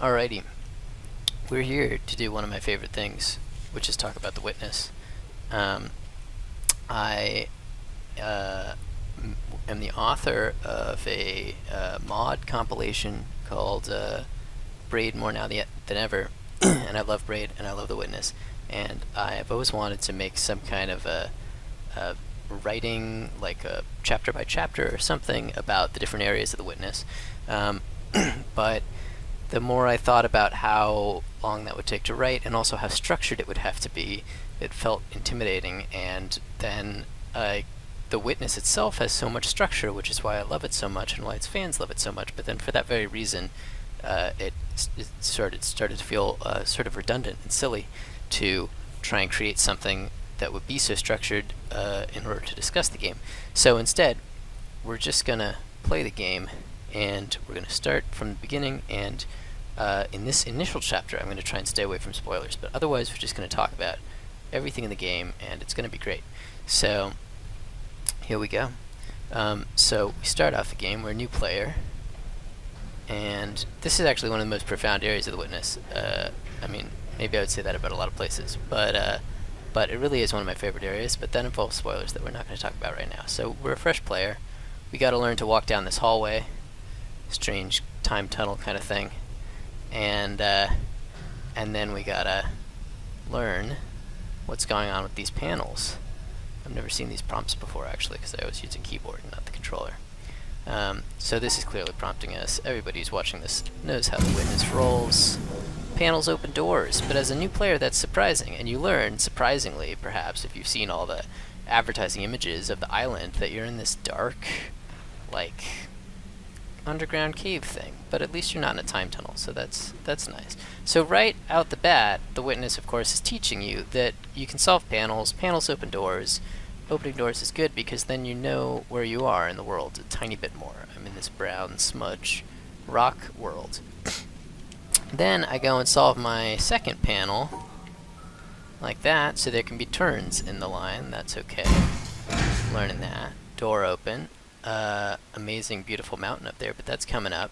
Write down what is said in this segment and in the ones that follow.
Alrighty, we're here to do one of my favorite things, which is talk about the witness. I am the author of a mod compilation called Braid More Now Than Ever, and I love Braid and I love the witness, and I've always wanted to make some kind of a writing, like a chapter by chapter or something about the different areas of the witness. But the more I thought about how long that would take to write and also how structured it would have to be, it felt intimidating. And then the witness itself has so much structure, which is why I love it so much and why its fans love it so much. But then for that very reason, it started to feel sort of redundant and silly to try and create something that would be so structured in order to discuss the game. So instead, we're just gonna play the game, and we're gonna start from the beginning. And in this initial chapter, I'm gonna try and stay away from spoilers, but otherwise, we're just gonna talk about everything in the game, and it's gonna be great. So here we go. So we start off the game. We're a new player, and this is actually one of the most profound areas of the witness. I mean, maybe I would say that about a lot of places, but it really is one of my favorite areas. But that involves spoilers that we're not going to talk about right now. So we're a fresh player. We got to learn to walk down this hallway, strange time tunnel kind of thing, and then we gotta learn what's going on with these panels. I've never seen these prompts before, actually, because I always use a keyboard and not the controller. So this is clearly prompting us. Everybody who's watching this knows how the witness rolls. Panels open doors, but as a new player, that's surprising, and you learn, surprisingly, perhaps, if you've seen all the advertising images of the island, that you're in this dark, like, underground cave thing. But at least you're not in a time tunnel, so that's nice. So right out the bat, the witness, of course, is teaching you that you can solve panels. Panels open doors. Opening doors is good because then you know where you are in the world a tiny bit more. I'm in this brown smudge rock world. Then I go and solve my second panel like that, so there can be turns in the line. That's okay. Learning that. Door open. Amazing, beautiful mountain up there, but that's coming up.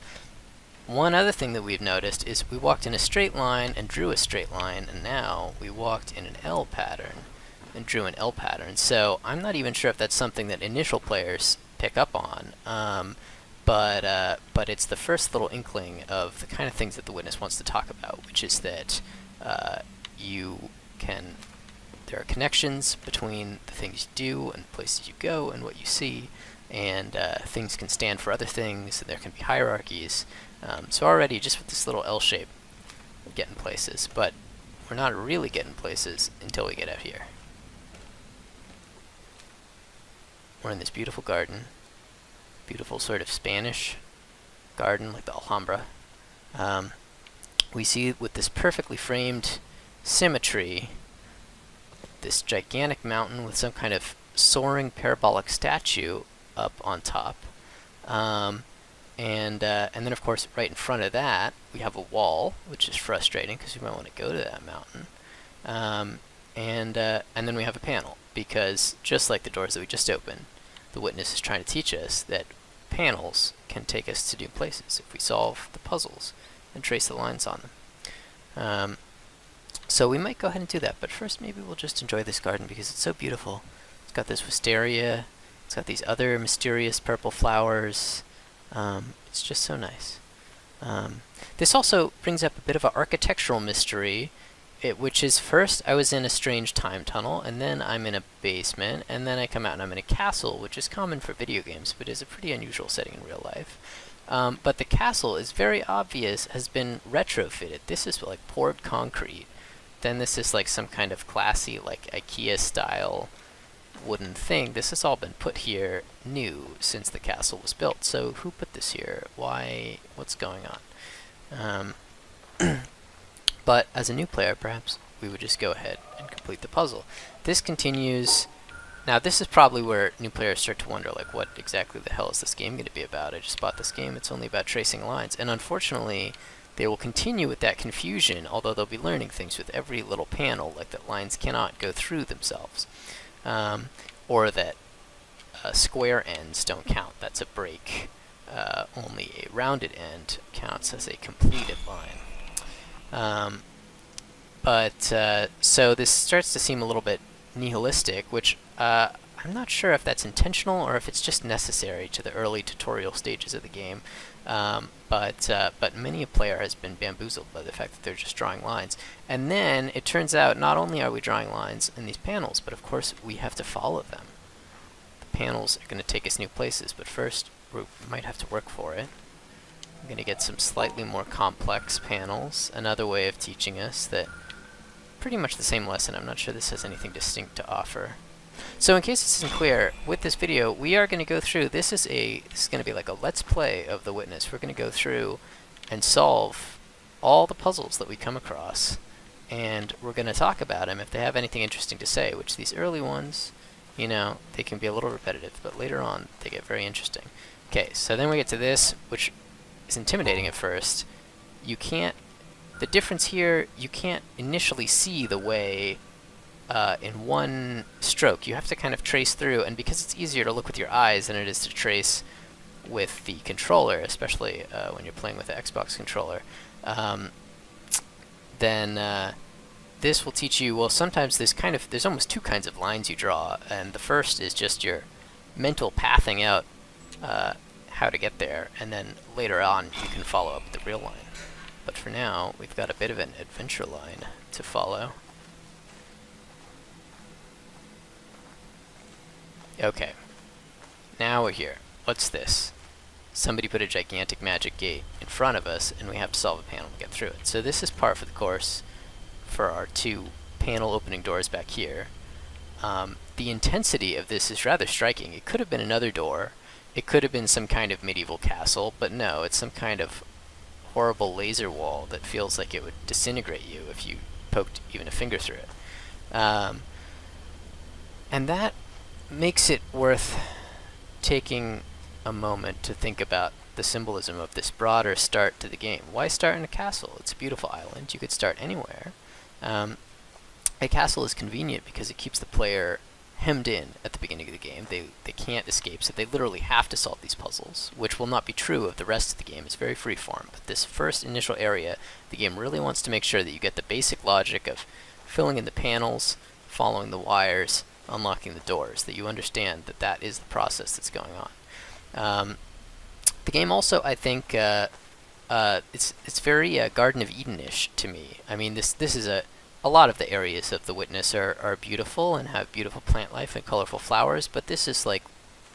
One other thing that we've noticed is we walked in a straight line and drew a straight line, and now we walked in an L pattern and drew an L pattern. So I'm not even sure if that's something that initial players pick up on, but it's the first little inkling of the kind of things that the witness wants to talk about, which is that there are connections between the things you do and the places you go and what you see, and things can stand for other things, and there can be hierarchies. So already, just with this little L shape, we're getting places, but we're not really getting places until we get out here. We're in this beautiful garden, beautiful sort of Spanish garden, like the Alhambra. We see with this perfectly framed symmetry, this gigantic mountain with some kind of soaring parabolic statue up on top. And then, of course, right in front of that, we have a wall, which is frustrating because you might want to go to that mountain. And then we have a panel, because just like the doors that we just opened, the witness is trying to teach us that panels can take us to new places if we solve the puzzles and trace the lines on them. So we might go ahead and do that, but first maybe we'll just enjoy this garden because it's so beautiful. It's got this wisteria, it's got these other mysterious purple flowers. It's just so nice. This also brings up a bit of an architectural mystery, which is first I was in a strange time tunnel, and then I'm in a basement, and then I come out and I'm in a castle, which is common for video games, but is a pretty unusual setting in real life. But the castle is very obvious, has been retrofitted. This is like poured concrete. Then this is like some kind of classy, like IKEA style wooden thing. This has all been put here new since the castle was built. So who put this here? Why? What's going on? But as a new player, perhaps we would just go ahead and complete the puzzle. This continues. Now this is probably where new players start to wonder, like, what exactly the hell is this game going to be about? I just bought this game, it's only about tracing lines. And unfortunately, they will continue with that confusion, although they'll be learning things with every little panel, like that lines cannot go through themselves. Or that square ends don't count. That's a break. Only a rounded end counts as a completed line. So this starts to seem a little bit nihilistic, which I'm not sure if that's intentional or if it's just necessary to the early tutorial stages of the game. But many a player has been bamboozled by the fact that they're just drawing lines. And then it turns out not only are we drawing lines in these panels, but of course we have to follow them. The panels are going to take us new places, but first we might have to work for it. I'm going to get some slightly more complex panels, another way of teaching us that pretty much the same lesson. I'm not sure this has anything distinct to offer. So in case this isn't clear, with this video, we are going to go through, this is going to be like a let's play of The Witness. We're going to go through and solve all the puzzles that we come across, and we're going to talk about them if they have anything interesting to say, which these early ones, you know, they can be a little repetitive, but later on they get very interesting. Okay, so then we get to this, which is intimidating at first. You can't, the difference here, you can't initially see the way in one stroke. You have to kind of trace through, and because it's easier to look with your eyes than it is to trace with the controller, especially when you're playing with the Xbox controller, then this will teach you, well, sometimes there's almost two kinds of lines you draw, and the first is just your mental pathing out how to get there, and then later on you can follow up the real line. But for now, we've got a bit of an adventure line to follow. Okay, now we're here. What's this? Somebody put a gigantic magic gate in front of us, and we have to solve a panel to get through it. So this is par for the course for our two panel opening doors back here. The intensity of this is rather striking. It could have been another door. It could have been some kind of medieval castle, but no, it's some kind of horrible laser wall that feels like it would disintegrate you if you poked even a finger through it. And that makes it worth taking a moment to think about the symbolism of this broader start to the game. Why start in a castle? It's a beautiful island. You could start anywhere. A castle is convenient because it keeps the player hemmed in at the beginning of the game. They can't escape, so they literally have to solve these puzzles, which will not be true of the rest of the game. It's very freeform. But this first initial area, the game really wants to make sure that you get the basic logic of filling in the panels, following the wires, unlocking the doors, that you understand that that is the process that's going on. The game also, I think, it's very Garden of Eden-ish to me. I mean, this is a lot of the areas of The Witness are beautiful and have beautiful plant life and colorful flowers, but this is like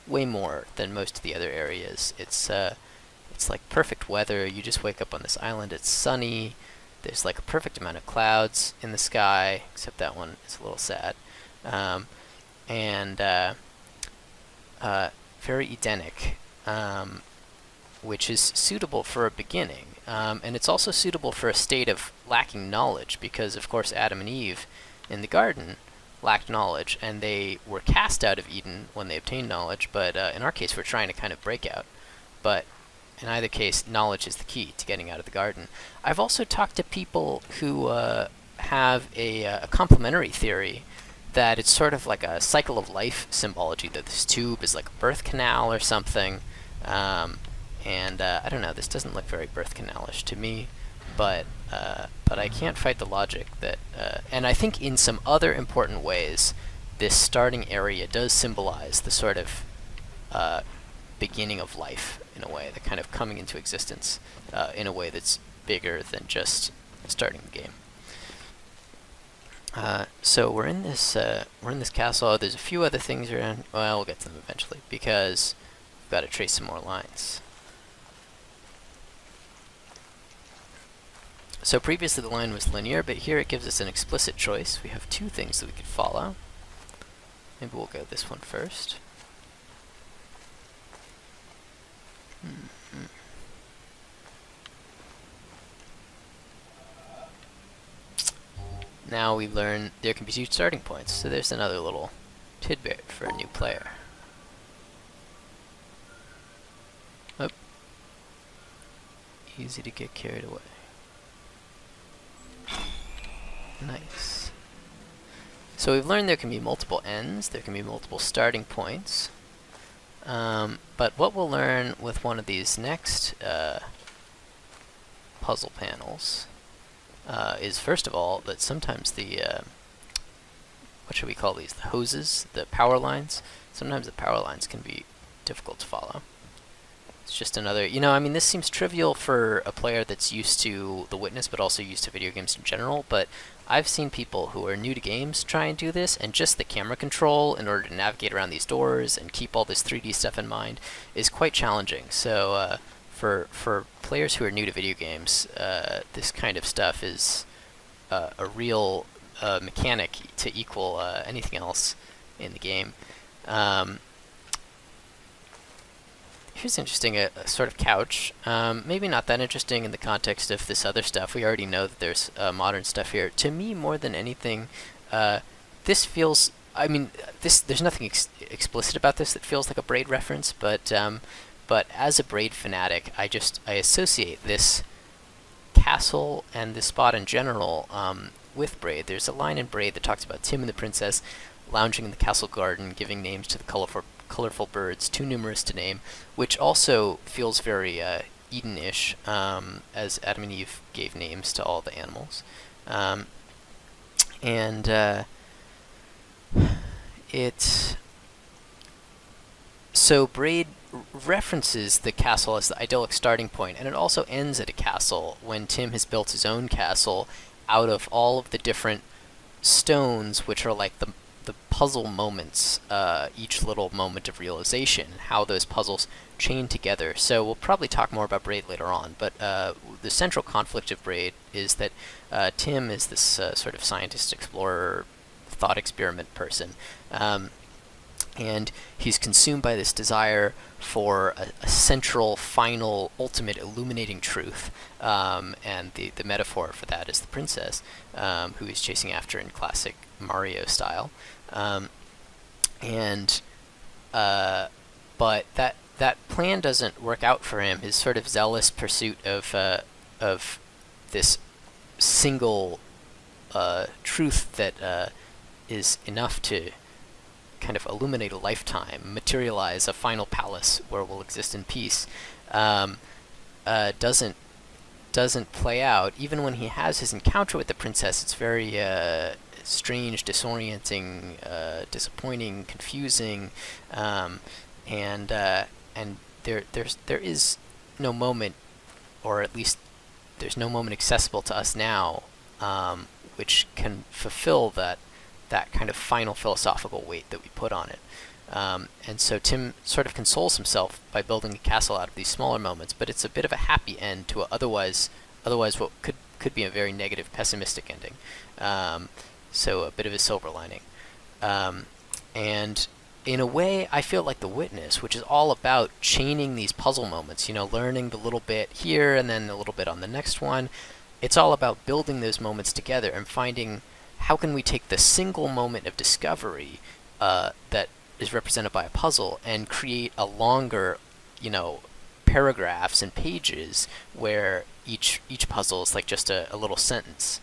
way more than most of the other areas. It's like perfect weather. You just wake up on this island, it's sunny, there's like a perfect amount of clouds in the sky, except that one is a little sad. Very Edenic, which is suitable for a beginning. And it's also suitable for a state of lacking knowledge, because of course Adam and Eve in the garden lacked knowledge, and they were cast out of Eden when they obtained knowledge, but in our case we're trying to kind of break out. But in either case, knowledge is the key to getting out of the garden. I've also talked to people who have a complementary theory that it's sort of like a cycle of life symbology, that this tube is like a birth canal or something. I don't know, this doesn't look very birth canal-ish to me, but I can't fight the logic that, and I think in some other important ways, this starting area does symbolize the sort of beginning of life, in a way, the kind of coming into existence in a way that's bigger than just starting the game. So we're in this castle. There's a few other things around. Well, we'll get to them eventually, because we've got to trace some more lines. So previously the line was linear, but here it gives us an explicit choice. We have two things that we could follow. Maybe we'll go this one first. Now we learn there can be two starting points, so there's another little tidbit for a new player. Oh. Easy to get carried away. Nice. So we've learned there can be multiple ends, there can be multiple starting points. But what we'll learn with one of these next puzzle panels is first of all that sometimes the what should we call these? The hoses, the power lines. Sometimes the power lines can be difficult to follow. It's just another, I mean, this seems trivial for a player that's used to The Witness, but also used to video games in general, but I've seen people who are new to games try and do this, and just the camera control in order to navigate around these doors and keep all this 3D stuff in mind is quite challenging. So for players who are new to video games, this kind of stuff is a real mechanic to equal anything else in the game. Here's interesting, a sort of couch. Maybe not that interesting in the context of this other stuff. We already know that there's modern stuff here. To me, more than anything, this feels, I mean, there's nothing explicit about this that feels like a Braid reference, but as a Braid fanatic, I associate this castle and this spot in general with Braid. There's a line in Braid that talks about Tim and the princess lounging in the castle garden, giving names to the colorful birds, too numerous to name, which also feels very Eden-ish, as Adam and Eve gave names to all the animals. So Braid references the castle as the idyllic starting point, and it also ends at a castle when Tim has built his own castle out of all of the different stones, which are like the puzzle moments, each little moment of realization, and how those puzzles chain together. So we'll probably talk more about Braid later on, but the central conflict of Braid is that Tim is this sort of scientist, explorer, thought experiment person, and he's consumed by this desire for a central, final, ultimate, illuminating truth, and the metaphor for that is the princess, who he's chasing after in classic Mario style. But that plan doesn't work out for him. His sort of zealous pursuit of this single truth that is enough to kind of illuminate a lifetime, materialize a final palace where we'll exist in peace, doesn't play out. Even when he has his encounter with the princess, it's very strange, disorienting, disappointing, confusing, and there is no moment, or at least there's no moment accessible to us now, which can fulfill that kind of final philosophical weight that we put on it. And so Tim sort of consoles himself by building a castle out of these smaller moments, but it's a bit of a happy end to otherwise what could be a very negative, pessimistic ending. So a bit of a silver lining. And in a way, I feel like The Witness, which is all about chaining these puzzle moments, learning the little bit here and then a little bit on the next one. It's all about building those moments together and finding how can we take the single moment of discovery that is represented by a puzzle and create a longer, paragraphs and pages where each puzzle is like just a little sentence.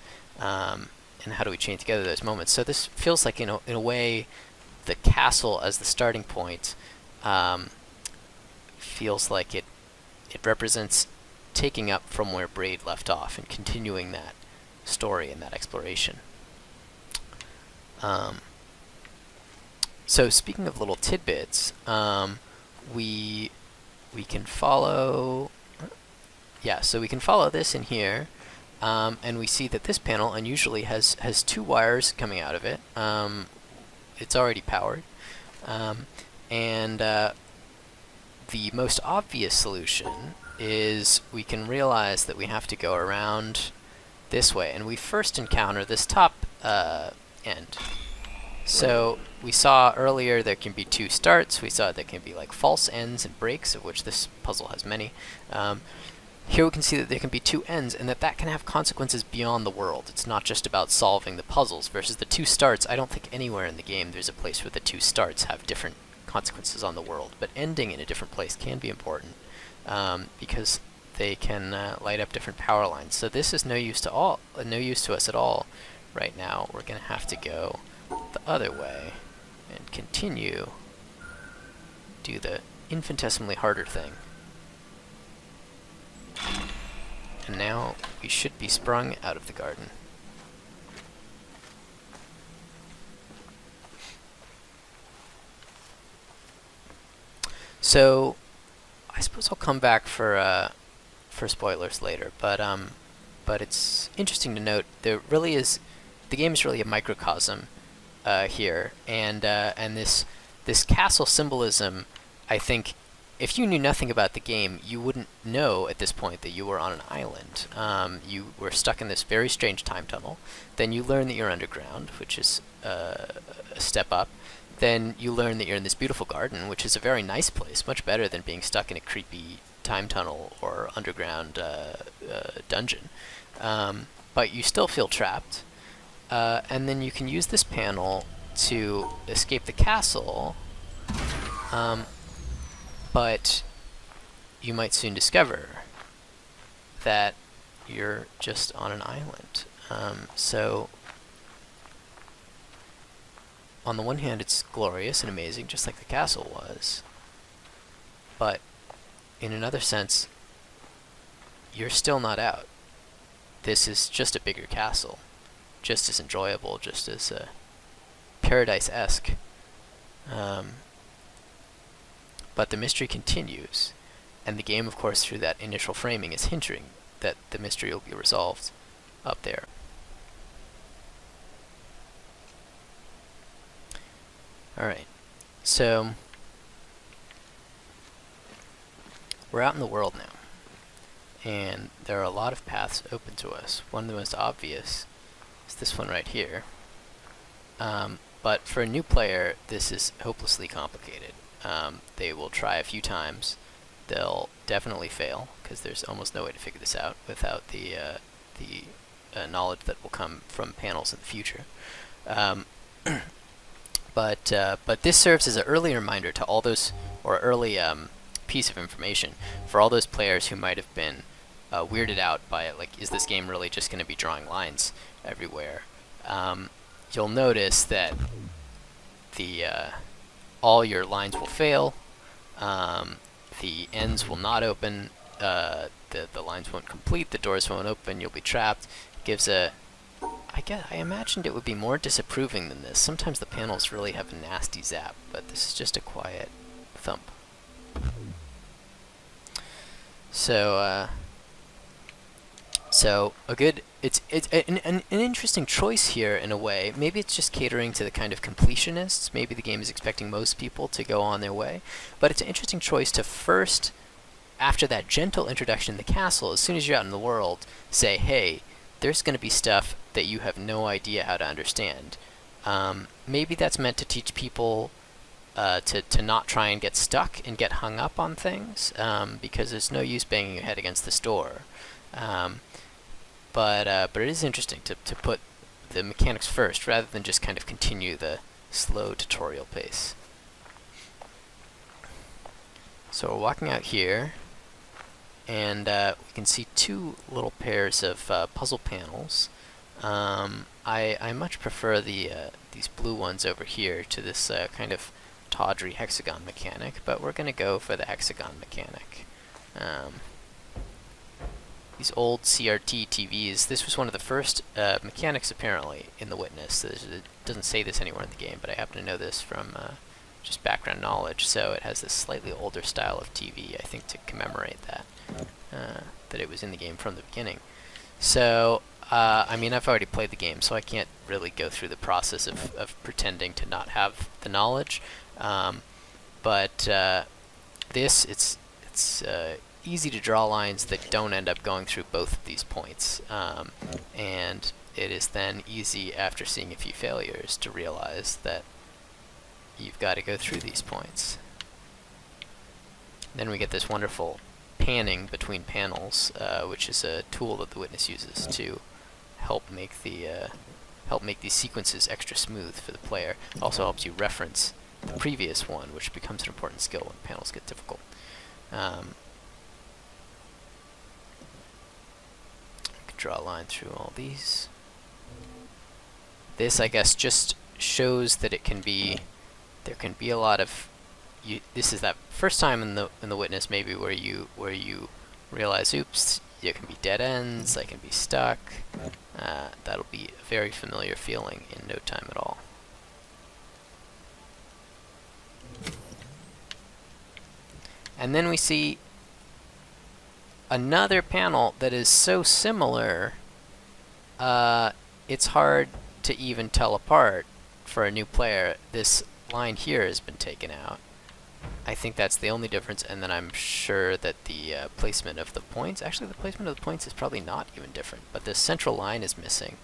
And how do we chain together those moments? So this feels like, in a way, the castle as the starting point feels like it represents taking up from where Braid left off and continuing that story and that exploration. So speaking of little tidbits, we can follow. Yeah, so we can follow this in here. And we see that this panel unusually has two wires coming out of it. It's already powered. And the most obvious solution is we can realize that we have to go around this way. And we first encounter this top end. So we saw earlier there can be two starts. We saw there can be like false ends and breaks, of which this puzzle has many. Here we can see that there can be two ends, and that can have consequences beyond the world. It's not just about solving the puzzles, versus the two starts. I don't think anywhere in the game there's a place where the two starts have different consequences on the world, but ending in a different place can be important, because they can light up different power lines. So this is no use to us at all right now. We're going to have to go the other way and continue, do the infinitesimally harder thing. And now we should be sprung out of the garden. So, I suppose I'll come back for spoilers later, but it's interesting to note there really is, the game is really a microcosm here, and this castle symbolism, I think, if you knew nothing about the game, you wouldn't know at this point that you were on an island. You were stuck in this very strange time tunnel. Then you learn that you're underground, which is a step up. Then you learn that you're in this beautiful garden, which is a very nice place, much better than being stuck in a creepy time tunnel or underground dungeon. But you still feel trapped. And then you can use this panel to escape the castle, but you might soon discover that you're just on an island. So on the one hand, it's glorious and amazing, just like the castle was. But in another sense, you're still not out. This is just a bigger castle, just as enjoyable, just as paradise-esque. But the mystery continues, and the game, of course, through that initial framing, is hinting that the mystery will be resolved up there. Alright, so we're out in the world now, and there are a lot of paths open to us. One of the most obvious is this one right here. But for a new player, this is hopelessly complicated. They will try a few times. They'll definitely fail, because there's almost no way to figure this out without the knowledge that will come from panels in the future. But this serves as an early reminder to all those, or early piece of information for all those players who might have been weirded out by it. Like, is this game really just going to be drawing lines everywhere? You'll notice that the all your lines will fail. The ends will not open. The lines won't complete. The doors won't open. You'll be trapped. Gives a, I imagined it would be more disapproving than this. Sometimes the panels really have a nasty zap, but this is just a quiet thump. So a good, it's an interesting choice here in a way. Maybe it's just catering to the kind of completionists. Maybe the game is expecting most people to go on their way. But it's an interesting choice to first, after that gentle introduction to the castle, as soon as you're out in the world, say, hey, there's going to be stuff that you have no idea how to understand. Maybe that's meant to teach people to not try and get stuck and get hung up on things, because there's no use banging your head against this door. But it is interesting to put the mechanics first, rather than just kind of continue the slow tutorial pace. So we're walking out here, and we can see two little pairs of puzzle panels. I much prefer these blue ones over here to this kind of tawdry hexagon mechanic, but we're going to go for the hexagon mechanic. These old CRT TVs, this was one of the first mechanics apparently in The Witness. It doesn't say this anywhere in the game, but I happen to know this from just background knowledge. So it has this slightly older style of TV, I think, to commemorate that, that it was in the game from the beginning. So, I mean, I've already played the game, so I can't really go through the process of pretending to not have the knowledge. But this, it's easy to draw lines that don't end up going through both of these points, and it is then easy, after seeing a few failures, to realize that you've got to go through these points. Then we get this wonderful panning between panels, which is a tool that the Witness uses to help make these sequences extra smooth for the player. It also helps you reference the previous one, which becomes an important skill when panels get difficult. Draw a line through all these. This, I guess, just shows that it can be, there can be a lot of, this is that first time in the Witness maybe where you realize, oops, there can be dead ends, I can be stuck. That'll be a very familiar feeling in no time at all. And then we see another panel that is so similar, it's hard to even tell apart for a new player. This line here has been taken out. I think that's the only difference, and then I'm sure that the placement of the points, actually the placement of the points is probably not even different, but this central line is missing,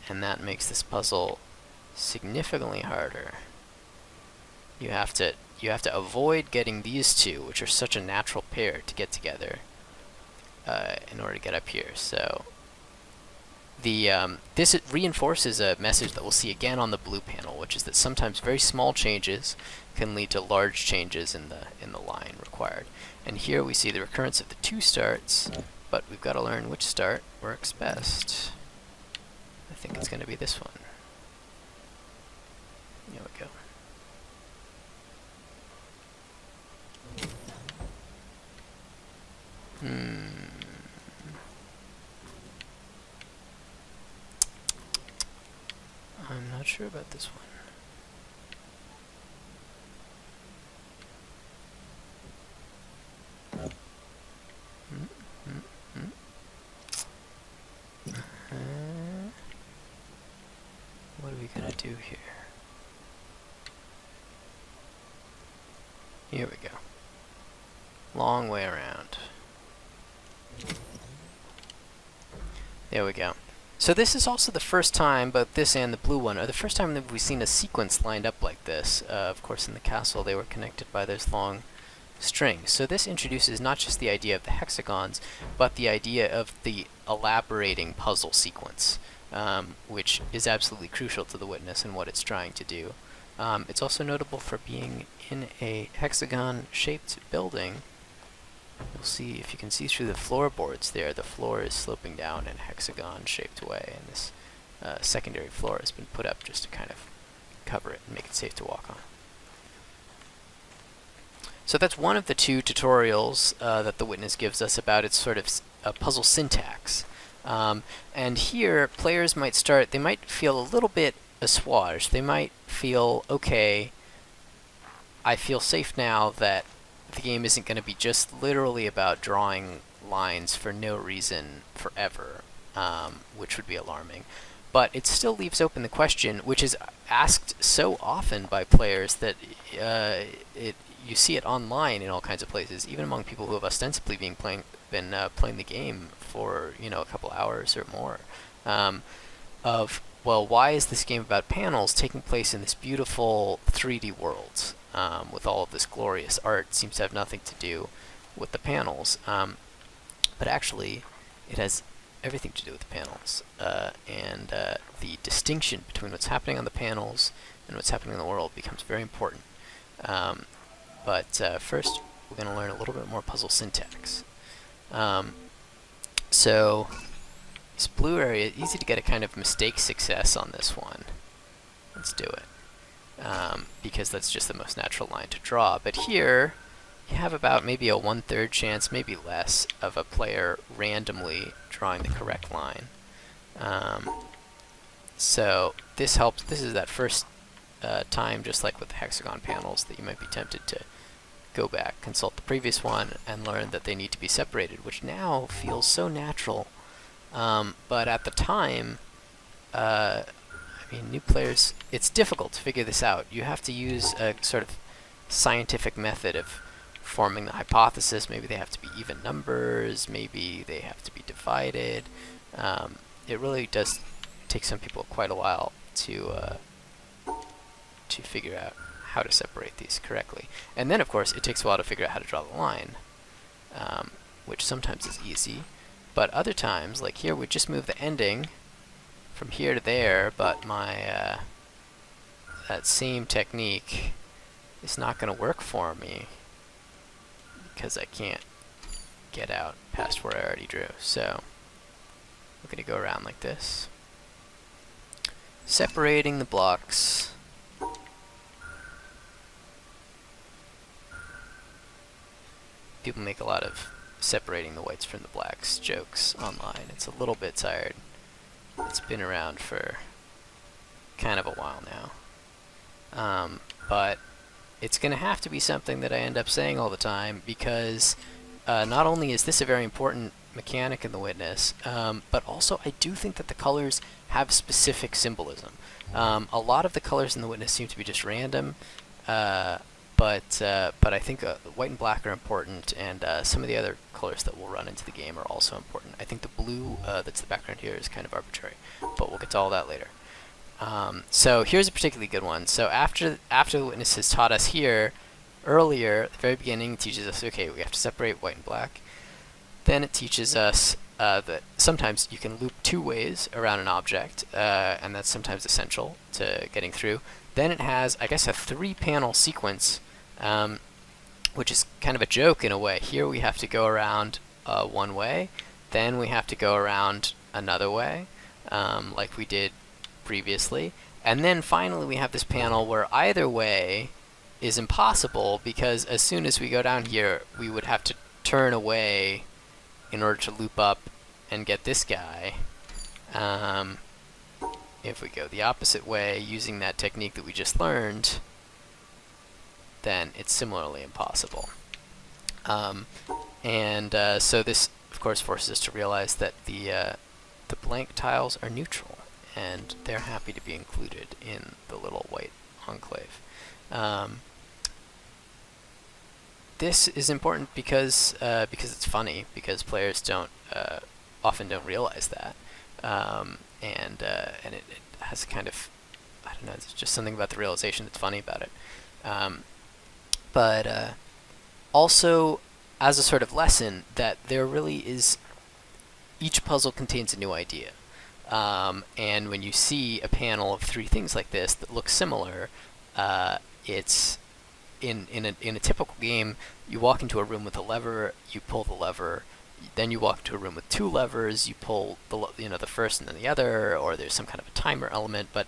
and that makes this puzzle significantly harder. You have to avoid getting these two, which are such a natural pair to get together, in order to get up here. So this reinforces a message that we'll see again on the blue panel, which is that sometimes very small changes can lead to large changes in the line required. And here we see the recurrence of the two starts, but we've got to learn which start works best. I think it's going to be this one. Here we go. I'm not sure about this one. What are we gonna do here? Here we go. Long way around. There we go. So this is also the first time, both this and the blue one, are the first time that we've seen a sequence lined up like this. Of course, in the castle, they were connected by those long strings. So this introduces not just the idea of the hexagons, but the idea of the elaborating puzzle sequence, which is absolutely crucial to the witness and what it's trying to do. It's also notable for being in a hexagon-shaped building. You'll see, if you can see through the floorboards there, the floor is sloping down in a hexagon-shaped way, and this secondary floor has been put up just to kind of cover it and make it safe to walk on. So that's one of the two tutorials that the witness gives us about its sort of puzzle syntax. And here, players might start, they might feel a little bit assuaged. They might feel, okay, I feel safe now that the game isn't going to be just literally about drawing lines for no reason forever, which would be alarming. But it still leaves open the question, which is asked so often by players that you see it online in all kinds of places, even among people who have ostensibly been playing the game for a couple hours or more. Of, well, why is this game about panels taking place in this beautiful 3D world with all of this glorious art? It seems to have nothing to do with the panels, but actually it has everything to do with the panels, and the distinction between what's happening on the panels and what's happening in the world becomes very important. But first, we're going to learn a little bit more puzzle syntax. So this blue area, easy to get a kind of mistake success on this one. Let's do it, because that's just the most natural line to draw. But here, you have about maybe a 1/3 chance, maybe less, of a player randomly drawing the correct line. So this helps. This is that first time, just like with the hexagon panels, that you might be tempted to go back, consult the previous one, and learn that they need to be separated, which now feels so natural. But at the time, I mean, new players, it's difficult to figure this out. You have to use a sort of scientific method of forming the hypothesis. Maybe they have to be even numbers, maybe they have to be divided. It really does take some people quite a while to figure out how to separate these correctly. And then, of course, it takes a while to figure out how to draw the line, which sometimes is easy, but other times, like here, we just move the ending from here to there, but my that same technique is not going to work for me because I can't get out past where I already drew. So we're going to go around like this, separating the blocks. People make a lot of separating the whites from the blacks jokes online. It's a little bit tired. It's been around for kind of a while now. But it's going to have to be something that I end up saying all the time, because not only is this a very important mechanic in the Witness, but also I do think that the colors have specific symbolism. A lot of the colors in the Witness seem to be just random, but I think white and black are important, and some of the other colors that will run into the game are also important. I think the blue that's the background here is kind of arbitrary, but we'll get to all that later. So here's a particularly good one. So after the Witness has taught us here, earlier, at the very beginning, it teaches us, okay, we have to separate white and black. Then it teaches us that sometimes you can loop 2 ways around an object, and that's sometimes essential to getting through. Then it has, I guess, a 3-panel sequence, which is kind of a joke in a way. Here we have to go around one way, then we have to go around another way, like we did previously, and then finally we have this panel where either way is impossible, because as soon as we go down here, we would have to turn away in order to loop up and get this guy. If we go the opposite way using that technique that we just learned, then it's similarly impossible. So this, of course, forces us to realize that the blank tiles are neutral, and they're happy to be included in the little white enclave. This is important because it's funny, because players often don't realize that, and it has kind of, I don't know, it's just something about the realization that's funny about it. But also as a sort of lesson that there really is, each puzzle contains a new idea. And when you see a panel of 3 things like this that look similar, it's in a typical game, you walk into a room with a lever, you pull the lever, then you walk into a room with 2 levers, you pull the first and then the other, or there's some kind of a timer element. But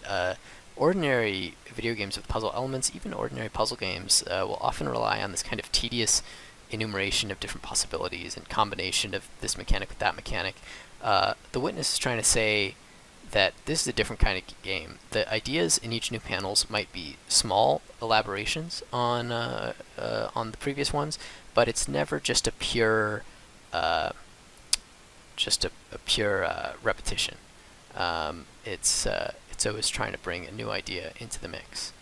ordinary video games with puzzle elements, even ordinary puzzle games, will often rely on this kind of tedious enumeration of different possibilities and combination of this mechanic with that mechanic. The Witness is trying to say that this is a different kind of game. The ideas in each new panels might be small elaborations on the previous ones, but it's never just a pure repetition. It's always trying to bring a new idea into the mix.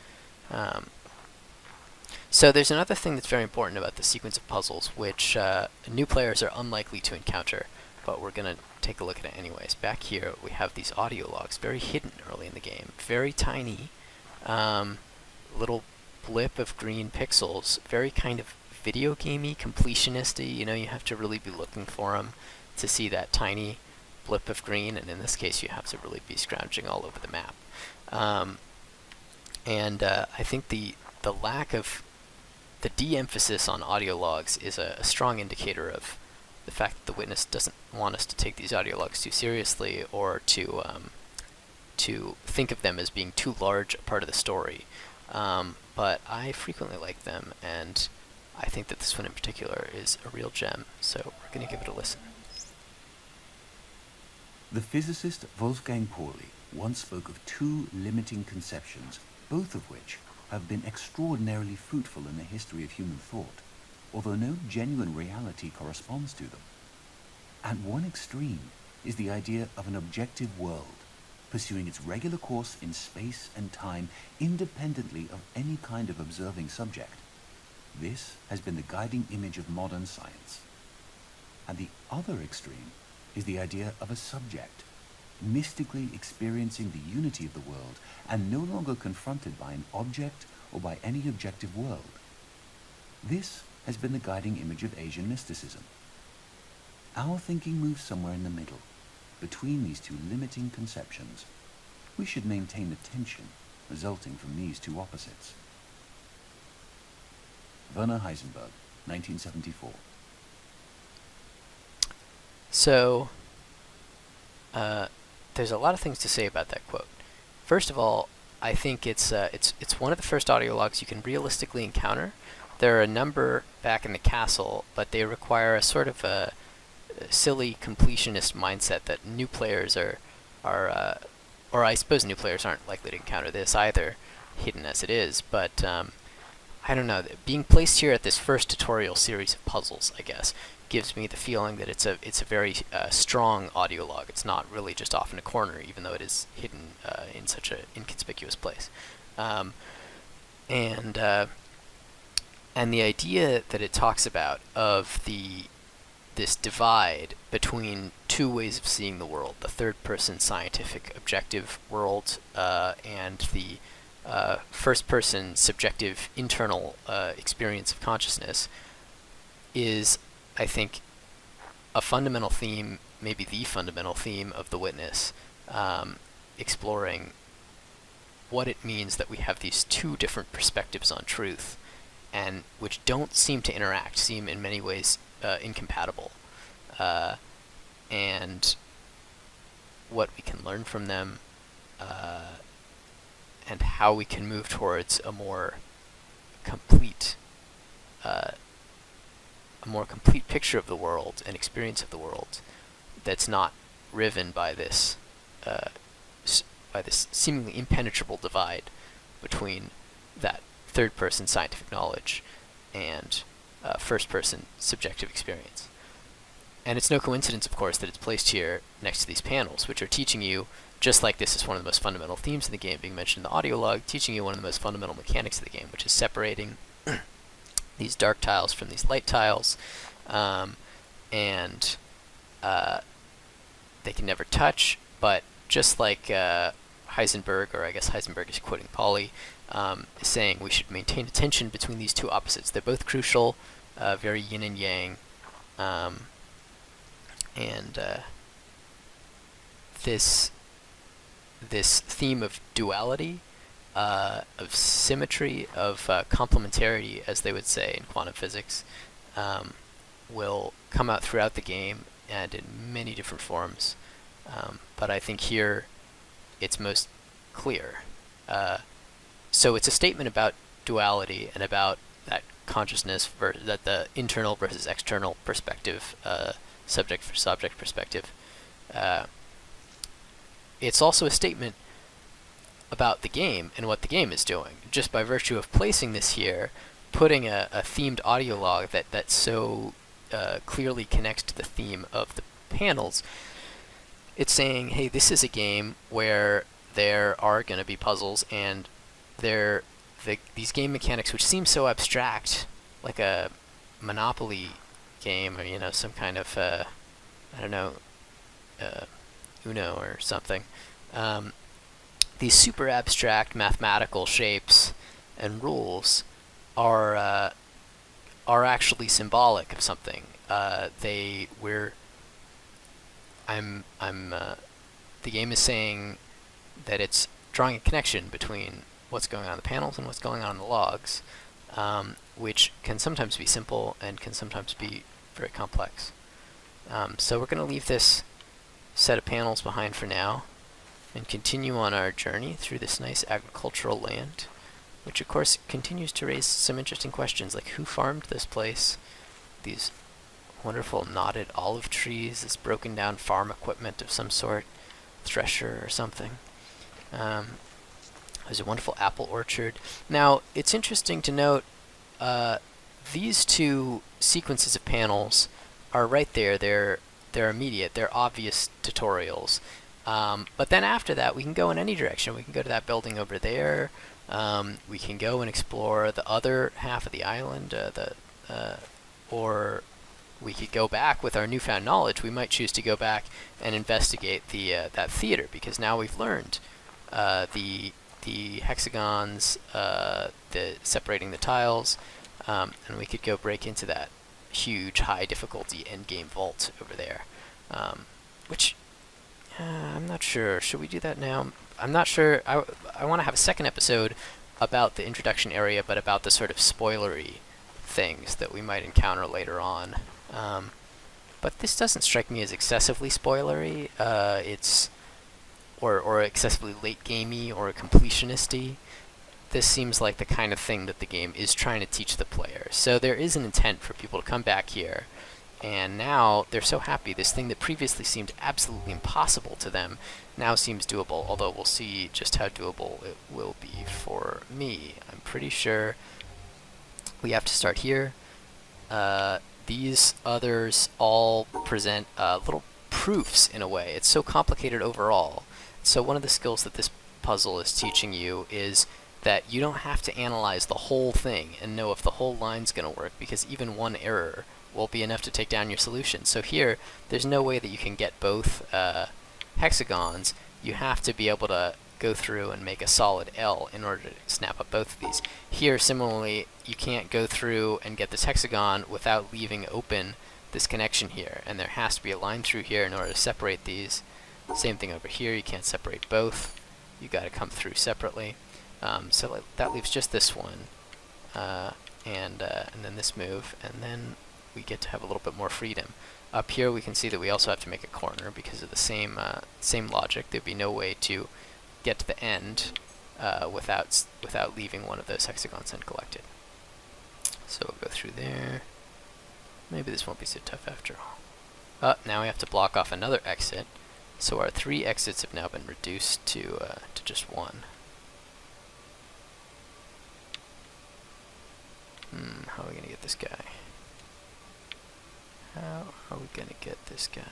So there's another thing that's very important about the sequence of puzzles, which new players are unlikely to encounter, but we're going to take a look at it anyways. Back here we have these audio logs, very hidden early in the game, very tiny, little blip of green pixels, very kind of video gamey, completionisty. You have to really be looking for them to see that tiny blip of green, and in this case you have to really be scrounging all over the map. I think the lack of the de-emphasis on audio logs is a strong indicator of the fact that the Witness doesn't want us to take these audio logs too seriously, or to think of them as being too large a part of the story. But I frequently like them, and I think that this one in particular is a real gem, so we're going to give it a listen. The physicist Wolfgang Pauli once spoke of 2 limiting conceptions, both of which have been extraordinarily fruitful in the history of human thought, although no genuine reality corresponds to them. At one extreme is the idea of an objective world, pursuing its regular course in space and time independently of any kind of observing subject. This has been the guiding image of modern science. At the other extreme is the idea of a subject, mystically experiencing the unity of the world and no longer confronted by an object or by any objective world. This has been the guiding image of Asian mysticism. Our thinking moves somewhere in the middle, between these 2 limiting conceptions. We should maintain the tension resulting from these 2 opposites. Werner Heisenberg, 1974. So, there's a lot of things to say about that quote. First of all, I think it's one of the first audio logs you can realistically encounter there are a number back in the castle, but they require a sort of a silly completionist mindset that new players are or I suppose new players aren't likely to encounter this either, hidden as it is, but I don't know, being placed here at this first tutorial series of puzzles, I guess, gives me the feeling that it's a very strong audio log. It's not really just off in a corner, even though it is hidden in such an inconspicuous place. And the idea that it talks about of this divide between two ways of seeing the world, the third-person scientific objective world and the first-person subjective internal experience of consciousness, is, I think, a fundamental theme, maybe the fundamental theme of The Witness, exploring what it means that we have these two different perspectives on truth, and which don't seem to interact, seem in many ways incompatible, and what we can learn from them, and how we can move towards a more complete picture of the world and experience of the world that's not riven by this seemingly impenetrable divide between that third-person scientific knowledge and first-person subjective experience. And it's no coincidence, of course, that it's placed here next to these panels, which are teaching you, just like this is one of the most fundamental themes of the game being mentioned in the audio log, teaching you one of the most fundamental mechanics of the game, which is separating these dark tiles from these light tiles, and they can never touch, but just like Heisenberg, or I guess Heisenberg is quoting Pauli, is saying we should maintain a tension between these two opposites. They're both crucial, very yin and yang, and this theme of duality, of symmetry, of complementarity, as they would say in quantum physics, will come out throughout the game and in many different forms. But I think here it's most clear. So it's a statement about duality and about that consciousness, that the internal versus external perspective, subject for subject perspective. It's also a statement about the game and what the game is doing, just by virtue of placing this here, putting a themed audio log that so clearly connects to the theme of the panels. It's saying, hey, this is a game where there are going to be puzzles, and these game mechanics, which seem so abstract, like a Monopoly game, or some kind of I don't know, Uno or something. These super abstract mathematical shapes and rules are actually symbolic of something. The game is saying that it's drawing a connection between what's going on in the panels and what's going on in the logs, which can sometimes be simple and can sometimes be very complex. So we're going to leave this set of panels behind for now and continue on our journey through this nice agricultural land, which of course continues to raise some interesting questions, like who farmed this place, these wonderful knotted olive trees, this broken down farm equipment of some sort, thresher or something. There's a wonderful apple orchard. Now, it's interesting to note these two sequences of panels are right there. They're immediate. They're obvious tutorials. But then after that, we can go in any direction. We can go to that building over there. We can go and explore the other half of the island, or we could go back with our newfound knowledge. We might choose to go back and investigate that theater, because now we've learned the hexagons, the separating the tiles, and we could go break into that huge high difficulty endgame vault over there, which I'm not sure. Should we do that now? I'm not sure. I want to have a second episode about the introduction area, but about the sort of spoilery things that we might encounter later on. But this doesn't strike me as excessively spoilery. It's or excessively late gamey or completionisty. this seems like the kind of thing that the game is trying to teach the player. So there is an intent for people to come back here, and now they're so happy. This thing that previously seemed absolutely impossible to them now seems doable, although we'll see just how doable it will be for me. I'm pretty sure we have to start here. These others all present little proofs in a way. It's so complicated overall. So one of the skills that this puzzle is teaching you is that you don't have to analyze the whole thing and know if the whole line's going to work, because even one error will be enough to take down your solution. So here, there's no way that you can get both hexagons. You have to be able to go through and make a solid L in order to snap up both of these. Here, similarly, you can't go through and get this hexagon without leaving open this connection here, and there has to be a line through here in order to separate these. Same thing over here, you can't separate both. You got to come through separately. So that leaves just this one, and then this move, and then we get to have a little bit more freedom. Up here we can see that we also have to make a corner because of the same logic. There'd be no way to get to the end without leaving one of those hexagons uncollected. So we'll go through there. Maybe this won't be so tough after all. Now we have to block off another exit. So our 3 exits have now been reduced to just 1. How are we going to get this guy? How are we going to get this guy?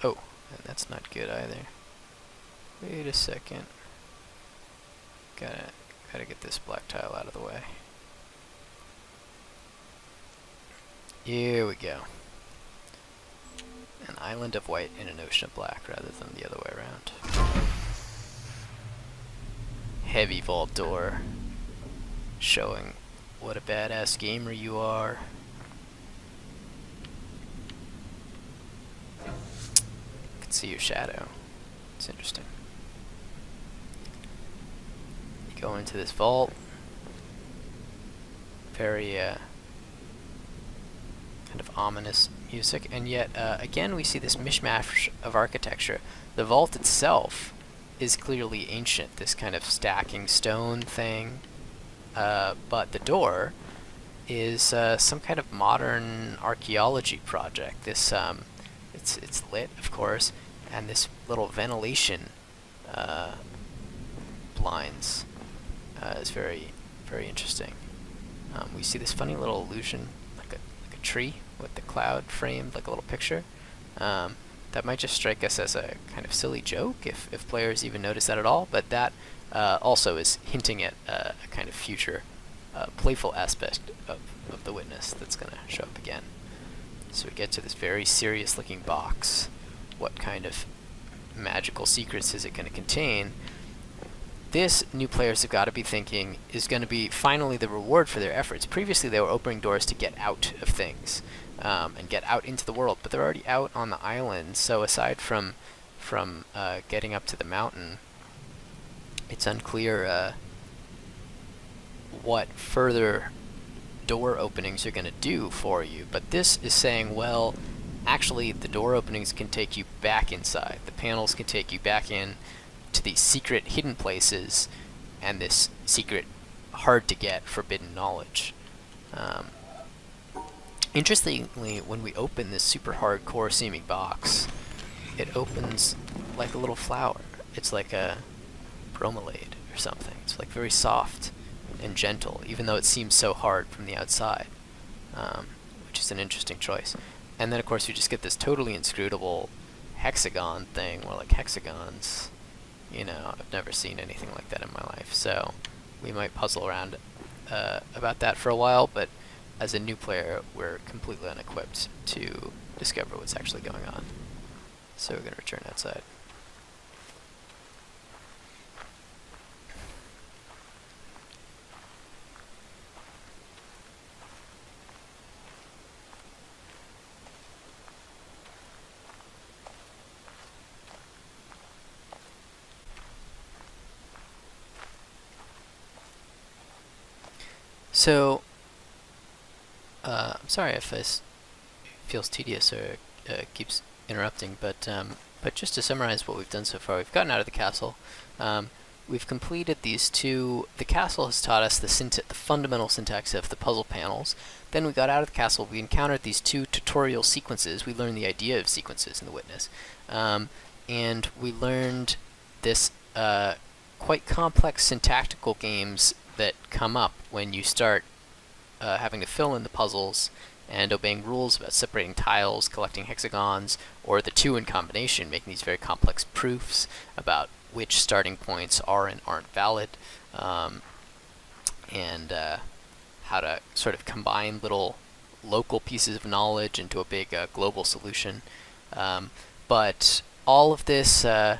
Oh, and that's not good either. Wait a second. Gotta get this black tile out of the way. Here we go. An island of white in an ocean of black rather than the other way around. Heavy vault door, showing what a badass gamer you are. You can see your shadow. It's interesting. You go into this vault. Very kind of ominous music, and yet again we see this mishmash of architecture. The vault itself is clearly ancient, this kind of stacking stone thing, but the door is some kind of modern archaeology project. This it's lit, of course, and this little ventilation blinds is very, very interesting. We see this funny little illusion, like a tree with the cloud framed like a little picture. That might just strike us as a kind of silly joke if players even notice that at all, but that also is hinting at a kind of future playful aspect of the witness that's going to show up again. So we get to this very serious looking box. What kind of magical secrets is it going to contain? This, new players have got to be thinking, is going to be finally the reward for their efforts. Previously they were opening doors to get out of things and get out into the world, but they're already out on the island, so aside from getting up to the mountain, it's unclear what further door openings are going to do for you. But this is saying, well, actually the door openings can take you back inside. The panels can take you back in to these secret hidden places and this secret hard to get forbidden knowledge. Interestingly, when we open this super hardcore seeming box, it opens like a little flower. It's like a bromelade or something. It's like very soft and gentle, even though it seems so hard from the outside, which is an interesting choice. And then of course you just get this totally inscrutable hexagon thing, where like hexagons, you know, I've never seen anything like that in my life. So we might puzzle around about that for a while, but as a new player, we're completely unequipped to discover what's actually going on. So we're going to return outside. So, I'm sorry if this feels tedious or keeps interrupting, but But just to summarize what we've done so far, we've gotten out of the castle. We've completed these two. The castle has taught us the fundamental syntax of the puzzle panels. Then we got out of the castle. We encountered these two tutorial sequences. We learned the idea of sequences in the Witness. And we learned this quite complex syntactical games that come up when you start having to fill in the puzzles and obeying rules about separating tiles, collecting hexagons, or the two in combination, making these very complex proofs about which starting points are and aren't valid, and how to sort of combine little local pieces of knowledge into a big global solution. But all of this is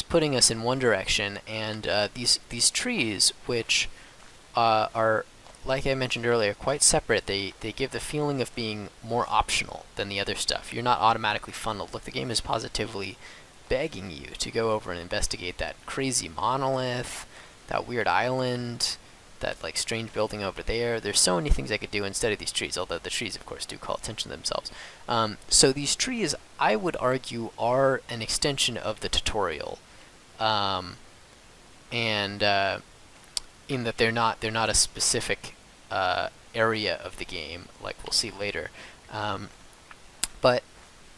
putting us in one direction, and these trees, which are, like I mentioned earlier, quite separate. They give the feeling of being more optional than the other stuff. You're not automatically funneled. Look, the game is positively begging you to go over and investigate that crazy monolith, that weird island, that like strange building over there. There's so many things I could do instead of these trees, although the trees, of course, do call attention to themselves. So these trees, I would argue, are an extension of the tutorial, and in that they're not a specific area of the game, like we'll see later,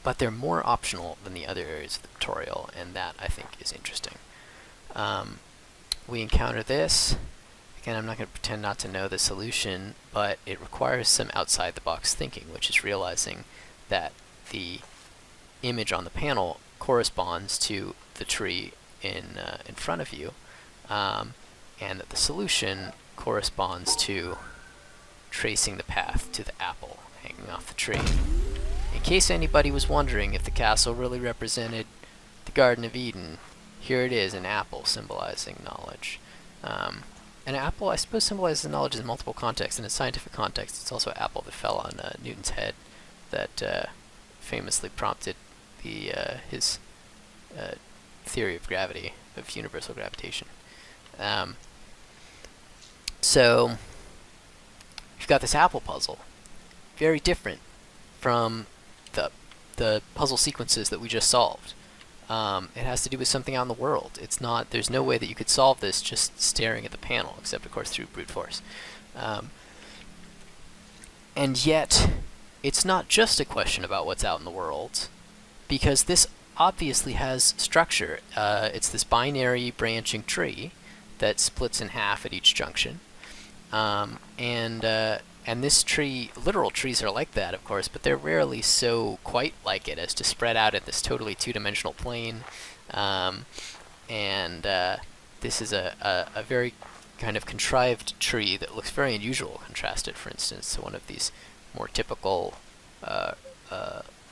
but they're more optional than the other areas of the tutorial, and that I think is interesting. We encounter this. Again, I'm not going to pretend not to know the solution, but it requires some outside-the-box thinking, which is realizing that the image on the panel corresponds to the tree in front of you, and that the solution corresponds to tracing the path to the apple hanging off the tree. In case anybody was wondering if the castle really represented the Garden of Eden, here it is, an apple symbolizing knowledge. An apple, I suppose, symbolizes knowledge in multiple contexts. In a scientific context, it's also an apple that fell on Newton's head that famously prompted his theory of gravity, of universal gravitation. So you've got this apple puzzle, very different from the puzzle sequences that we just solved. It has to do with something out in the world. It's not. There's no way that you could solve this just staring at the panel, except of course through brute force. And yet, it's not just a question about what's out in the world, because this obviously has structure. It's this binary branching tree that splits in half at each junction, and this tree, literal trees are like that, of course, but they're rarely so quite like it as to spread out in this totally two-dimensional plane. This is a very kind of contrived tree that looks very unusual, contrasted, for instance, to one of these more typical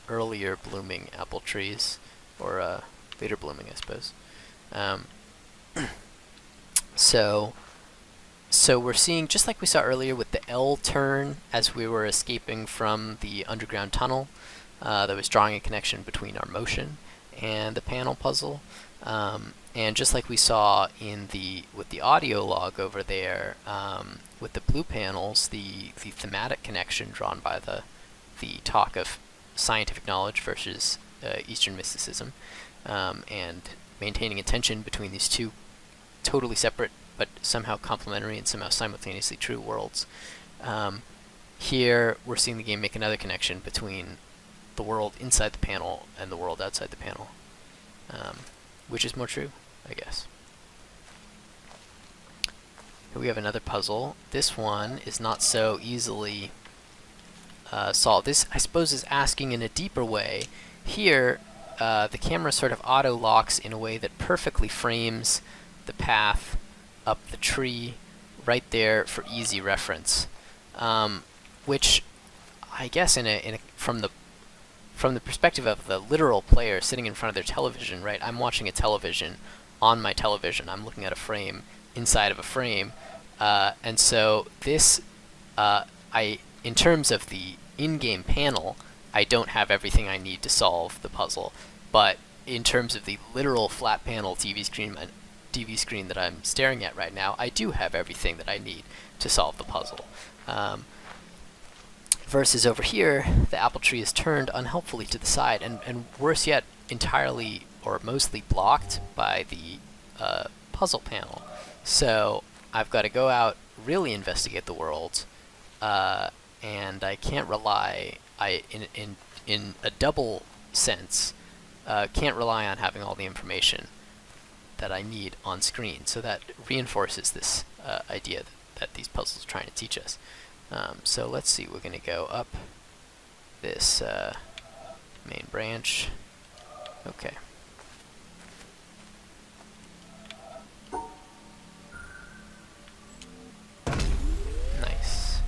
earlier blooming apple trees, or later blooming, I suppose. So we're seeing, just like we saw earlier with the L turn as we were escaping from the underground tunnel, that was drawing a connection between our motion and the panel puzzle. And just like we saw with the audio log over there, with the blue panels, the thematic connection drawn by the talk of scientific knowledge versus Eastern mysticism, and maintaining a tension between these two totally separate but somehow complementary and somehow simultaneously true worlds. Here, we're seeing the game make another connection between the world inside the panel and the world outside the panel, which is more true, I guess. Here we have another puzzle. This one is not so easily solved. This, I suppose, is asking in a deeper way. Here, the camera sort of auto-locks in a way that perfectly frames the path up the tree right there for easy reference, which I guess from the perspective of the literal player sitting in front of their television, right? I'm watching a television on my television. I'm looking at a frame inside of a frame, and so this, in terms of the in-game panel, I don't have everything I need to solve the puzzle, but in terms of the literal flat panel TV screen that I'm staring at right now, I do have everything that I need to solve the puzzle. Versus over here, the apple tree is turned unhelpfully to the side, and worse yet, entirely or mostly blocked by the puzzle panel. So I've got to go out, really investigate the world, and I can't rely, in a double sense, can't rely on having all the information that I need on screen. So that reinforces this idea that these puzzles are trying to teach us. So let's see, we're going to go up this main branch. Okay. Nice.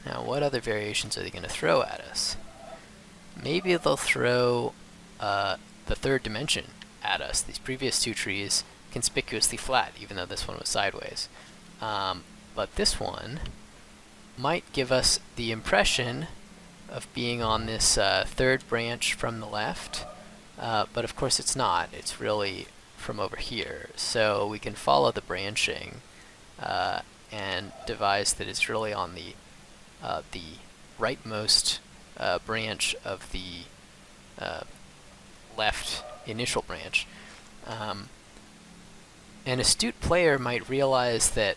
Now, what other variations are they going to throw at us? Maybe they'll throw the third dimension at us. These previous two trees conspicuously flat, even though this one was sideways. But this one might give us the impression of being on this third branch from the left, but of course it's not. It's really from over here. So we can follow the branching and devise that it's really on the rightmost branch of the left initial branch. An astute player might realize that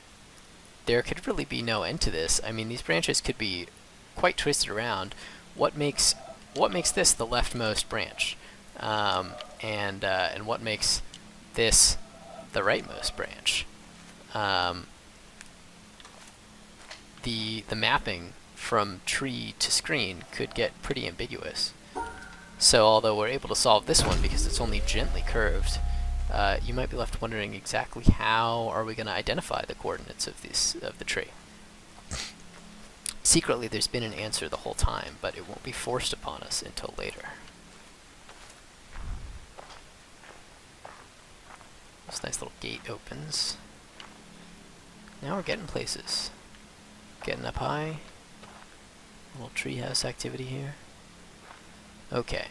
there could really be no end to this. I mean, these branches could be quite twisted around. What makes this the leftmost branch, and what makes this the rightmost branch? The mapping from tree to screen could get pretty ambiguous. So although we're able to solve this one because it's only gently curved, you might be left wondering exactly how are we going to identify the coordinates of the tree. Secretly, there's been an answer the whole time, but it won't be forced upon us until later. This nice little gate opens. Now we're getting places. Getting up high. A little treehouse activity here. Okay,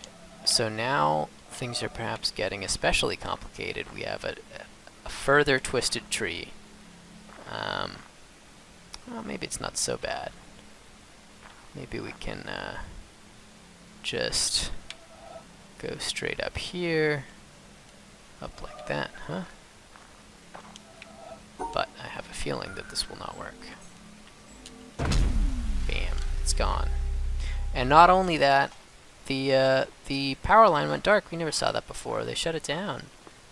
so now things are perhaps getting especially complicated. We have a further twisted tree. Well, maybe it's not so bad. Maybe we can just go straight up here. Up like that, huh? But I have a feeling that this will not work. Bam, it's gone. And not only that, the power line went dark. We never saw that before. They shut it down.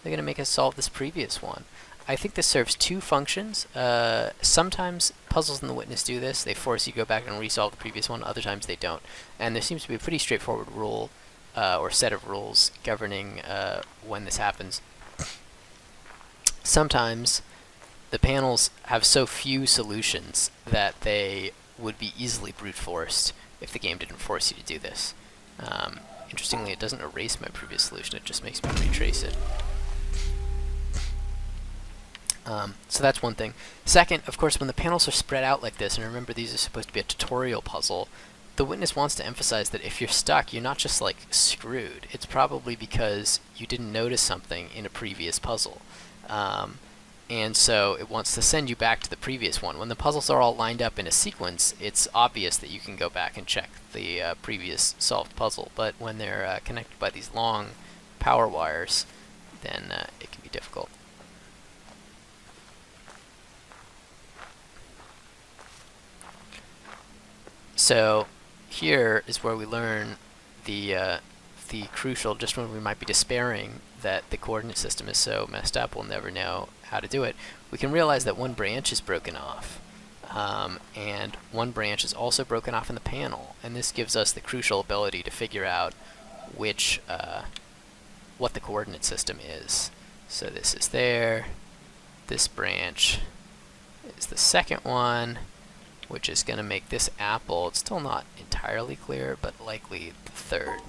They're going to make us solve this previous one. I think this serves two functions. Sometimes puzzles in the witness do this. They force you to go back and resolve the previous one. Other times they don't. And there seems to be a pretty straightforward rule or set of rules governing when this happens. Sometimes the panels have so few solutions that they would be easily brute forced if the game didn't force you to do this. Interestingly, it doesn't erase my previous solution, it just makes me retrace it. So that's one thing. Second, of course, when the panels are spread out like this, and remember these are supposed to be a tutorial puzzle, the witness wants to emphasize that if you're stuck, you're not just like screwed. It's probably because you didn't notice something in a previous puzzle. And so it wants to send you back to the previous one. When the puzzles are all lined up in a sequence, it's obvious that you can go back and check the previous solved puzzle. But when they're connected by these long power wires, then it can be difficult. So here is where we learn the crucial, just when we might be despairing that the coordinate system is so messed up we'll never know how to do it, we can realize that one branch is broken off. And one branch is also broken off in the panel, and this gives us the crucial ability to figure out which what the coordinate system is. So this is there, this branch is the second one, which is going to make this apple, it's still not entirely clear, but likely the third.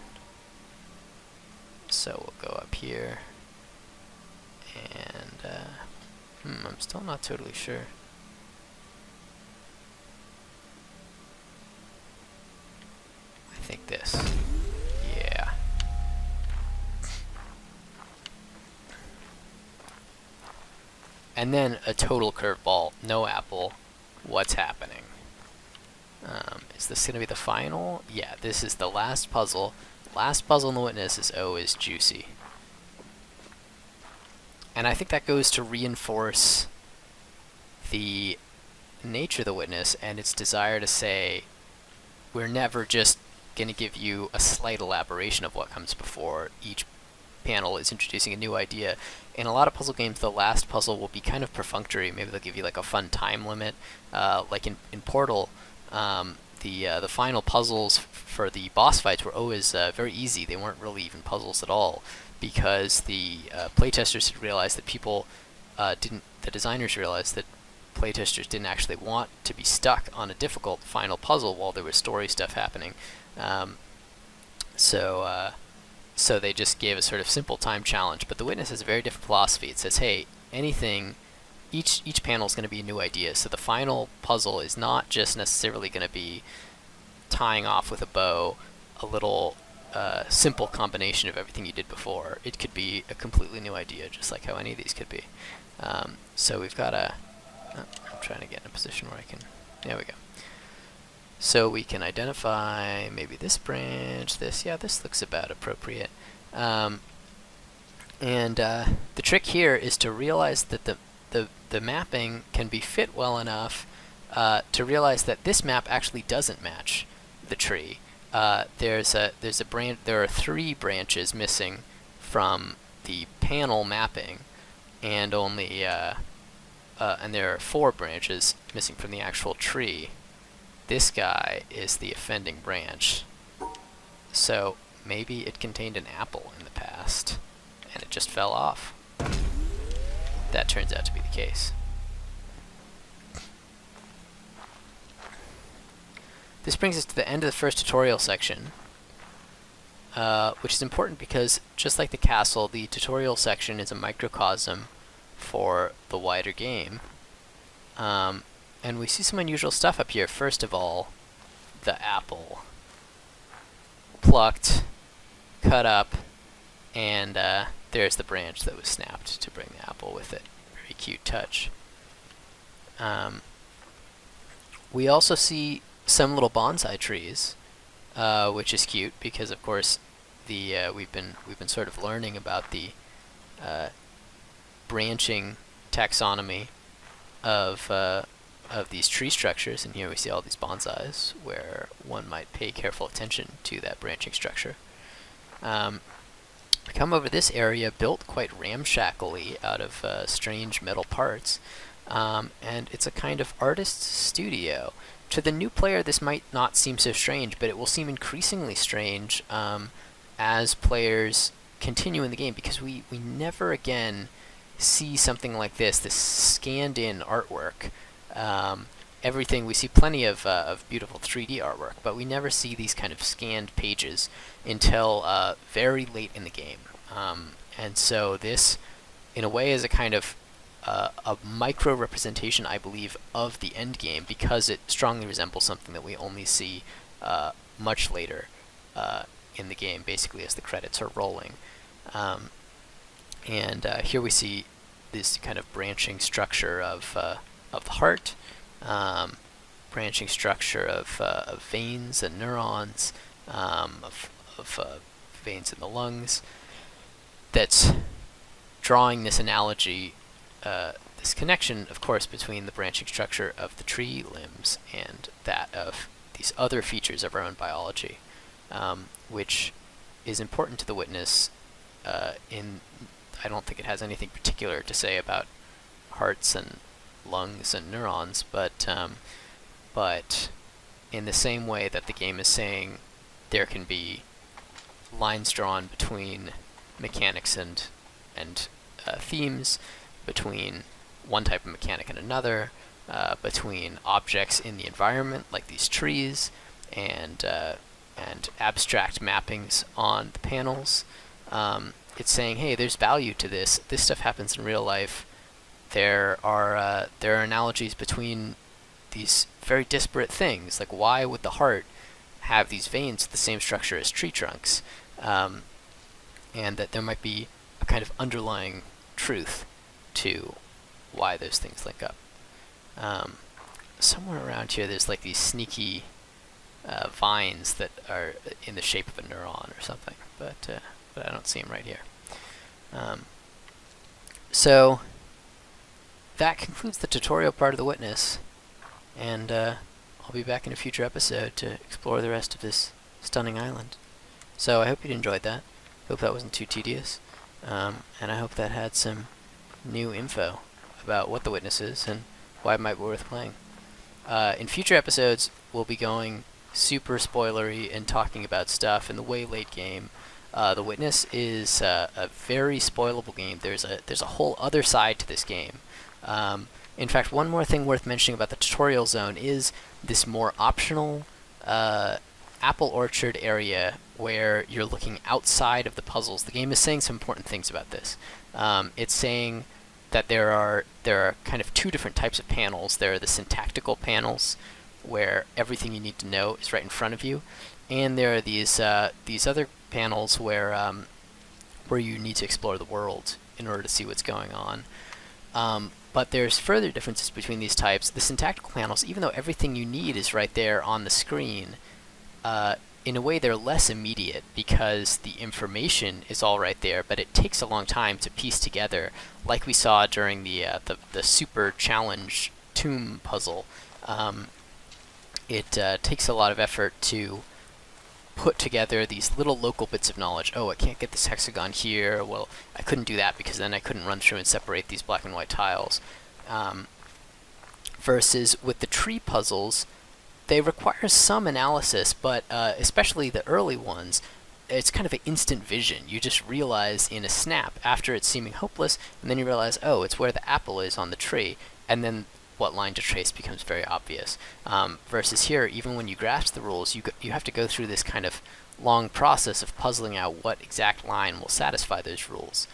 So we'll go up here, and I'm still not totally sure. I think this. Yeah. and then a total curveball, no apple. What's happening? Is this going to be the final? Yeah, this is the last puzzle. Last puzzle in the witness is always juicy. And I think that goes to reinforce the nature of the witness and its desire to say, we're never just going to give you a slight elaboration of what comes before. Each panel is introducing a new idea. In a lot of puzzle games, the last puzzle will be kind of perfunctory. Maybe they'll give you like a fun time limit. Like in Portal, the final puzzles for the boss fights were always very easy. They weren't really even puzzles at all, because the playtesters had realized that the designers realized that playtesters didn't actually want to be stuck on a difficult final puzzle while there was story stuff happening. So they just gave a sort of simple time challenge. But the Witness has a very different philosophy. It says, hey, each panel is going to be a new idea. So the final puzzle is not just necessarily going to be tying off with a bow a little simple combination of everything you did before. It could be a completely new idea, just like how any of these could be. So we've got I'm trying to get in a position where I can... There we go. So we can identify maybe this branch, this looks about appropriate. And the trick here is to realize that the mapping can be fit well enough to realize that this map actually doesn't match the tree. There are 3 branches missing from the panel mapping, and only and there are 4 branches missing from the actual tree. This guy is the offending branch. So maybe it contained an apple in the past, and it just fell off. That turns out to be the case. This brings us to the end of the first tutorial section, which is important because, just like the castle, the tutorial section is a microcosm for the wider game. And we see some unusual stuff up here. First of all, the apple. Plucked, cut up, and there's the branch that was snapped to bring the apple with it. Very cute touch. We also see some little bonsai trees, which is cute because, of course, we've been sort of learning about the branching taxonomy of these tree structures, and here we see all these bonsais where one might pay careful attention to that branching structure. We come over this area built quite ramshackly out of strange metal parts, and it's a kind of artist's studio. To the new player, this might not seem so strange, but it will seem increasingly strange as players continue in the game, because we never again see something like this scanned-in artwork. Everything, we see plenty of beautiful 3D artwork, but we never see these kind of scanned pages until very late in the game. And so this, in a way, is a kind of a micro representation, I believe, of the end game, because it strongly resembles something that we only see much later in the game, basically as the credits are rolling. And here we see this kind of branching structure of the heart, branching structure of veins and neurons, of veins in the lungs, that's drawing this analogy, this connection, of course, between the branching structure of the tree limbs and that of these other features of our own biology, which is important to the Witness. I don't think it has anything particular to say about hearts and lungs and neurons, but in the same way that the game is saying there can be lines drawn between mechanics and themes, between one type of mechanic and another, between objects in the environment like these trees and abstract mappings on the panels. It's saying, hey, there's value to this. This stuff happens in real life. There are analogies between these very disparate things. Like, why would the heart have these veins with the same structure as tree trunks? And that there might be a kind of underlying truth to why those things link up. Somewhere around here there's like these sneaky vines that are in the shape of a neuron or something, but I don't see them right here. So that concludes the tutorial part of the witness, and I'll be back in a future episode to explore the rest of this stunning island. So I hope you enjoyed that. Hope that wasn't too tedious, and I hope that had some new info about what the witness is and why it might be worth playing. In future episodes, we'll be going super spoilery and talking about stuff in the way late game. The Witness is a very spoilable game. There's a whole other side to this game. In fact, one more thing worth mentioning about the tutorial zone is this more optional apple orchard area where you're looking outside of the puzzles. The game is saying some important things about this. It's saying that there are kind of two different types of panels. There are the syntactical panels, where everything you need to know is right in front of you, and there are these other panels where you need to explore the world in order to see what's going on. But there's further differences between these types. The syntactical panels, even though everything you need is right there on the screen, in a way they're less immediate because the information is all right there, but it takes a long time to piece together, like we saw during the super challenge tomb puzzle. It takes a lot of effort to put together these little local bits of knowledge. Oh, I can't get this hexagon here. Well, I couldn't do that because then I couldn't run through and separate these black and white tiles. Versus with the tree puzzles, they require some analysis, but especially the early ones, it's kind of an instant vision. You just realize in a snap after it's seeming hopeless, and then you realize, oh, it's where the apple is on the tree, and then what line to trace becomes very obvious. Versus here, even when you grasp the rules, you have to go through this kind of long process of puzzling out what exact line will satisfy those rules.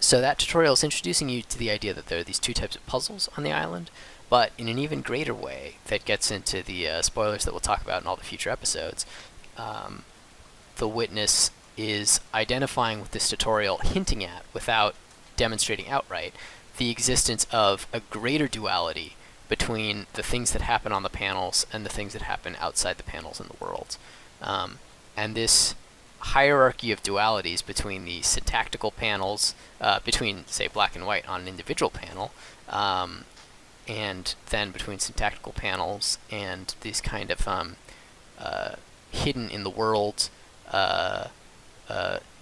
So that tutorial is introducing you to the idea that there are these two types of puzzles on the island, but in an even greater way that gets into the spoilers that we'll talk about in all the future episodes. The Witness is identifying with this tutorial, hinting at, without demonstrating outright, the existence of a greater duality between the things that happen on the panels and the things that happen outside the panels in the world. And this hierarchy of dualities between the syntactical panels, between, say, black and white on an individual panel, and then between syntactical panels and these kind of hidden in the world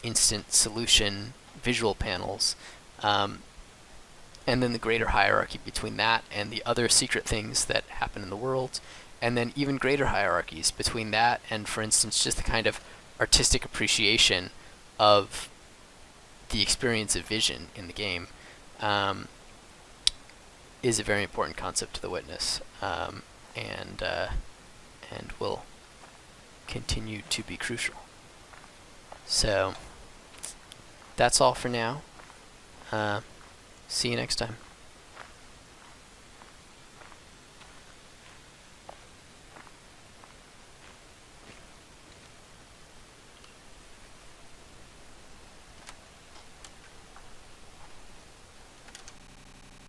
instant solution visual panels, and then the greater hierarchy between that and the other secret things that happen in the world, and then even greater hierarchies between that and, for instance, just the kind of artistic appreciation of the experience of vision in the game, is a very important concept to the Witness, and will continue to be crucial. So that's all for now. See you next time.